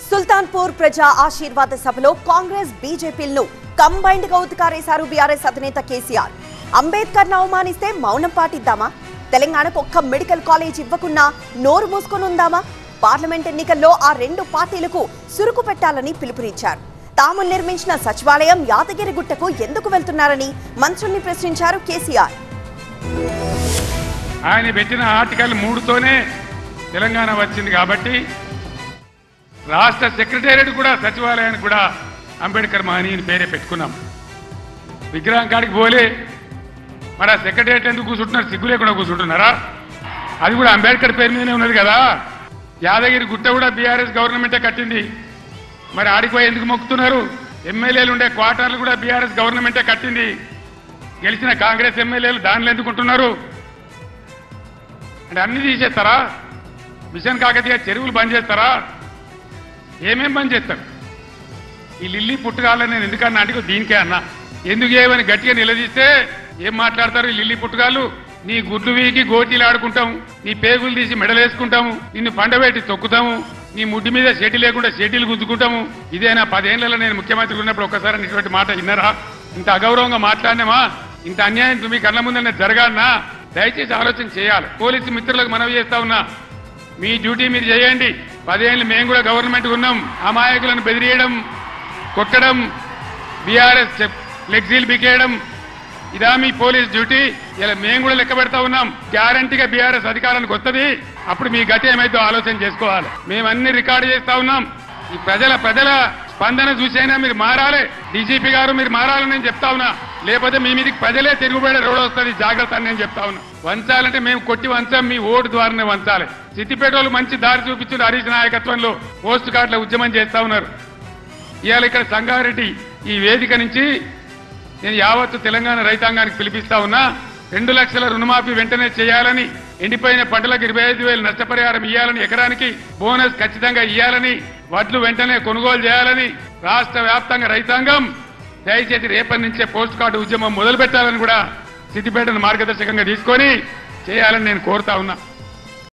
సుల్తాన్పూర్ ప్రజా ఆశీర్వాద సభలో కాంగ్రెస్ బీజేపీలను కంబైన్డ్ గా ఉతికారేశారు బీఆర్ఎస్ అధినేత కేసీఆర్. అంబేద్కర్ ను అవమానిస్తే మౌనం పాటిద్దామా? తెలంగాణకు ఒక్క మెడికల్ కాలేజ్ ఇవ్వకున్నా నోరు మూసుకొని ఉందామా? పార్లమెంట్ ఎన్నికల్లో ఆ రెండు పార్టీలకు సురుకు పెట్టాలని పిలుపునిచ్చారు. తాము నిర్మించిన సచివాలయం యాదగిరిగుట్టకు ఎందుకు వెళ్తున్నారని మంత్రుల్ని ప్రశ్నించారు కేసీఆర్. ఆయన పెట్టిన ఆర్టికల్ 3తోనే తెలంగాణ వచ్చింది కాబట్టి రాష్ట్ర సెక్రటేరియట్ కూడా సచివాలయానికి కూడా అంబేద్కర్ మహనీయుని పేరే పెట్టుకున్నాం. విగ్రహం కాడికి పోలే మరి ఆ సెక్రటేరియట్ ఎందుకు కూర్చుంటున్నారు? సిగ్గు లేకుండా కూర్చుంటున్నారా? అది కూడా అంబేద్కర్ పేరు మీదనే ఉన్నది కదా. యాదగిరి గుట్ట కూడా బీఆర్ఎస్ గవర్నమెంటే కట్టింది. మరి ఆడిపోయి ఎందుకు మొక్కుతున్నారు? ఎమ్మెల్యేలు ఉండే క్వార్టర్లు కూడా బీఆర్ఎస్ గవర్నమెంటే కట్టింది. గెలిచిన కాంగ్రెస్ ఎమ్మెల్యేలు దానిలో ఎందుకుంటున్నారు? అంటే అన్ని తీసేస్తారా? మిషన్ కాకతీయ చెరువులు బంద్ చేస్తారా? ఏమేం బంద్ చేస్తారు? ఈ లిల్లీ పుట్టుగాళ్ళని నేను ఎందుకన్నా అంటే దీనికే అన్నా. ఎందుకు చేయమని గట్టిగా నిలదీస్తే ఏం మాట్లాడతారు? ఈ లిల్లీ పుట్టుగాళ్ళు నీ గుడ్లు వీకి గోటీలు ఆడుకుంటాము, నీ పేగులు తీసి మెడలేసుకుంటాము, నిన్ను పండబెట్టి తొక్కుతాము, నీ ముడ్డి మీద షెడ్డి లేకుండా షెడ్డీలు గుద్దుకుంటాము. ఇదేనా 10 ఏళ్లలో నేను ముఖ్యమంత్రి ఉన్నప్పుడు ఒక్కసారి ఇటువంటి మాట విన్నారా? ఇంత అగౌరవంగా మాట్లాడినామా? ఇంత అన్యాయం మీ కళ్ళ ముందనే జరగాలన్నా? దయచేసి ఆలోచన చేయాలి. పోలీసు మిత్రులకు మనవి చేస్తా ఉన్నా, మీ డ్యూటీ మీరు చేయండి. 10 ఏళ్ళు మేము కూడా గవర్నమెంట్ ఉన్నాం. అమాయకులను బెదిరియడం, కొట్టడం, బీఆర్ఎస్ ఫ్లెక్సీలు బికేయడం ఇదా మీ పోలీస్ డ్యూటీ? ఇలా మేము కూడా లెక్క పెడతా ఉన్నాం. గ్యారంటీగా బీఆర్ఎస్ అధికారానికి వస్తుంది. అప్పుడు మీ గతి ఏమైతే ఆలోచన చేసుకోవాలి. మేము అన్ని రికార్డు చేస్తా ఉన్నాం. ఈ ప్రజల స్పందన చూసైనా మీరు మారాలి. డీజీపీ గారు మీరు మారాలని నేను చెప్తా ఉన్నా. లేకపోతే మీ మీదకి ప్రజలే తిరుగుబడే రోడ్ వస్తుంది. జాగ్రత్త అని నేను చెప్తా ఉన్నా. వంచాలంటే మేము కొట్టి వంచాం, మీ ఓటు ద్వారానే వంచాలి. సిద్దిపేటలో మంచి దారి చూపించిన హరీష్ నాయకత్వంలో పోస్ట్ కార్డుల ఉద్యమం చేస్తా ఉన్నారు. ఇవాళ ఇక్కడ సంగారెడ్డి ఈ వేదిక నుంచి నేను యావత్తు తెలంగాణ రైతాంగానికి పిలిపిస్తా ఉన్నా. 2 లక్షల రుణమాఫీ వెంటనే చేయాలని, ఎండిపోయిన పంటలకు 25,000 నష్టపరిహారం ఇవ్వాలని, ఎకరానికి బోనస్ ఖచ్చితంగా ఇవ్వాలని, వడ్లు వెంటనే కొనుగోలు చేయాలని రాష్ట్ర వ్యాప్తంగా రైతాంగం దయచేసి రేపటి నుంచే పోస్ట్ కార్డు ఉద్యమం మొదలు పెట్టాలని కూడా సిద్దిపేటను మార్గదర్శకంగా తీసుకొని చేయాలని నేను కోరుతా ఉన్నా.